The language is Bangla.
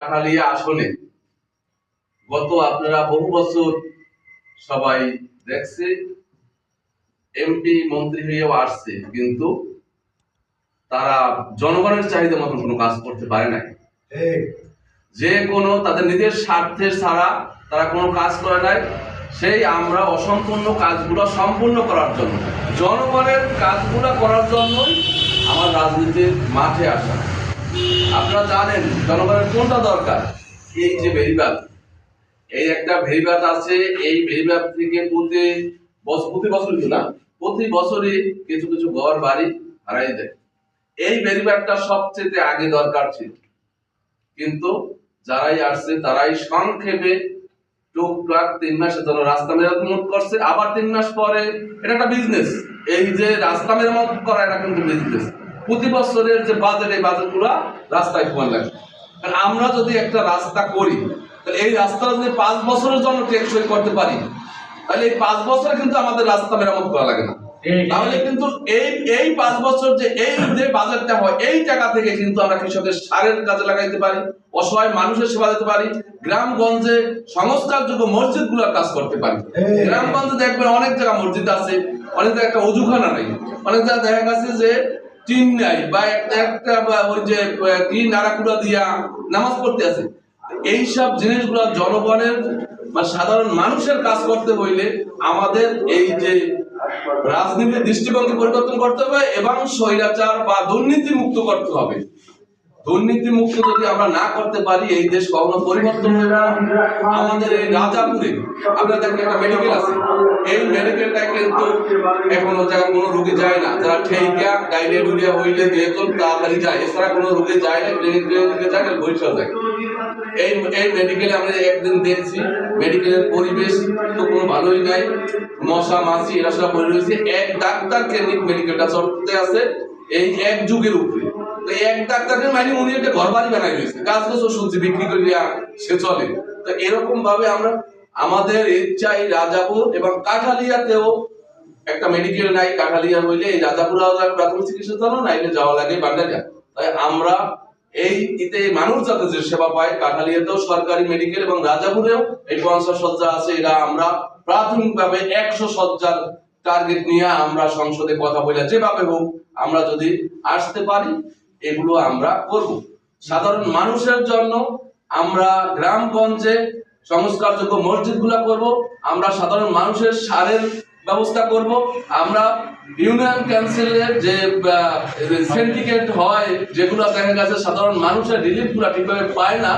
কাঠালিয়া আসনে গত আপনারা বহু বছর সবাই দেখছে, এমপি মন্ত্রী হয়েও আসছে, কিন্তু তারা জনগণের চাহিদা মতন কোনো কাজ করতে পারে নাই। যে কোনো তাদের নিজের স্বার্থের ছাড়া তারা কোনো কাজ করে নাই। সেই আমরা অসম্পূর্ণ কাজগুলো সম্পূর্ণ করার জন্য, জনগণের কাজগুলো করার জন্যই আমার রাজনীতির মাঠে আসা। আপনারা জানেন জনগণের কোনটা দরকার। এই যে বেড়িবাঁধ, এই একটা বেড়িবাঁধ আছে, এই বেড়িবাঁধ থেকে প্রতি বছরই না, প্রতি বছরই কিছু কিছু ঘর বাড়ি হারাই যায়। এই বেড়িবাঁধটা সবচেয়ে আগে দরকার ছিল, কিন্তু যারাই আসছে তারাই সংক্ষেপে টুকটাক 3 মাসের জন্য রাস্তা মেরামত করছে, আবার 3 মাস পরে এটা একটা বিজনেস। এই যে রাস্তা মেরামত করা এটা কিন্তু বিজনেস। প্রতি বছরের যে বাজেট, এই বাজেটগুলো রাস্তায় খোয়ান লাগে। কারণ আমরা যদি একটা রাস্তা করি, তাহলে এই রাস্তা যদি 5 বছরের জন্য টেকসই করতে পারি, তাহলে এই 5 বছরে কিন্তু আমাদের রাস্তা মেরামত করা লাগে না। তাহলে কিন্তু এই 5 বছর যে এই যে বাজেটটা হয়, এই টাকা থেকে কিন্তু আমরা কৃষকের সারের কাজে লাগাইতে পারি, অসহায় মানুষের সেবা দিতে পারি, গ্রামগঞ্জে সংস্কারযোগ্য মসজিদগুলোর কাজ করতে পারি। গ্রামগঞ্জে দেখবেন অনেক জায়গা মসজিদ আছে, অনেক জায়গায় একটা অজুখানা নাই, অনেক জায়গায় দেখা গেছে যে টিন নাই, বা একটা ওই যে কি নাড়াকুড়া দিয়া নামাজ পড়তে আছে। এইসব জিনিসগুলো জনগণের বা সাধারণ মানুষের কাজ করতে হইলে আমাদের এই যে রাজনীতির দৃষ্টিভঙ্গি পরিবর্তন করতে হবে এবং স্বৈরাচার বা দুর্নীতি মুক্ত করতে হবে। দুর্নীতি মুক্ত যদি আমরা না করতে পারি, এই দেশ কখনো পরিবর্তন হবে না। আমাদের এই রাজাপুরে আপনারা দেখেন একটা মেডিকেল আছে, এই মেডিকেলটা কিন্তু এখনো জায়গায় কোনো রোগী যায় না। যারা ঠেইকা ডায়রিয়া হইলে বেতন তাড়াতাড়ি যায়, এছাড়া কোনো রোগী যায় না, ক্লিনিকে যায় না, বৈঠা যায়। এই মেডিকেলে আমরা একদিন দেখছি, মেডিকেলের পরিবেশ তো কোনো ভালোই নাই, মশা মাছি এরা সব পড়ে রয়েছে। এক ডাক্তার কেন্দ্রিক মেডিকেলটা চলতে আছে এই এক যুগের উপরে। তো এক ডাক্তারকে মানে উনি একটা ঘর বাড়ি বানাই দিয়েছে, গাছ গাছ সবজি বিক্রি করিয়া সে চলে। তো এরকম ভাবে আমরা আমাদের ইচ্ছাই রাজাপুর এবং কাঠালিয়াতেও একটা মেডিকেল নাই। কাঠালিয়া হইলে এই রাজাপুর প্রাথমিক চিকিৎসা জন্য নাইলে যাওয়া লাগে বান্ডারিয়া। তাই আমরা এই ইতে মানুষ যাতে যে সেবা পায়, কাঠালিয়াতেও সরকারি মেডিকেল এবং রাজাপুরেও এই 50 শয্যা আছে। এরা আমরা প্রাথমিকভাবে 100 শয্যার টার্গেট নিয়ে আমরা সংসদে কথা বলে যেভাবে হোক আমরা যদি আসতে পারি, এগুলো আমরা করব। সাধারণ মানুষের জন্য আমরা গ্রামগঞ্জে সংস্কারযোগ্য মসজিদগুলো করব, আমরা সাধারণ মানুষের সারের ব্যবস্থা করব, আমরা ইউনিয়ন কাউন্সিলের যে সিন্ডিকেট হয় যেগুলো দেখা গেছে সাধারণ মানুষের রিলিফগুলো ঠিকভাবে পায় না।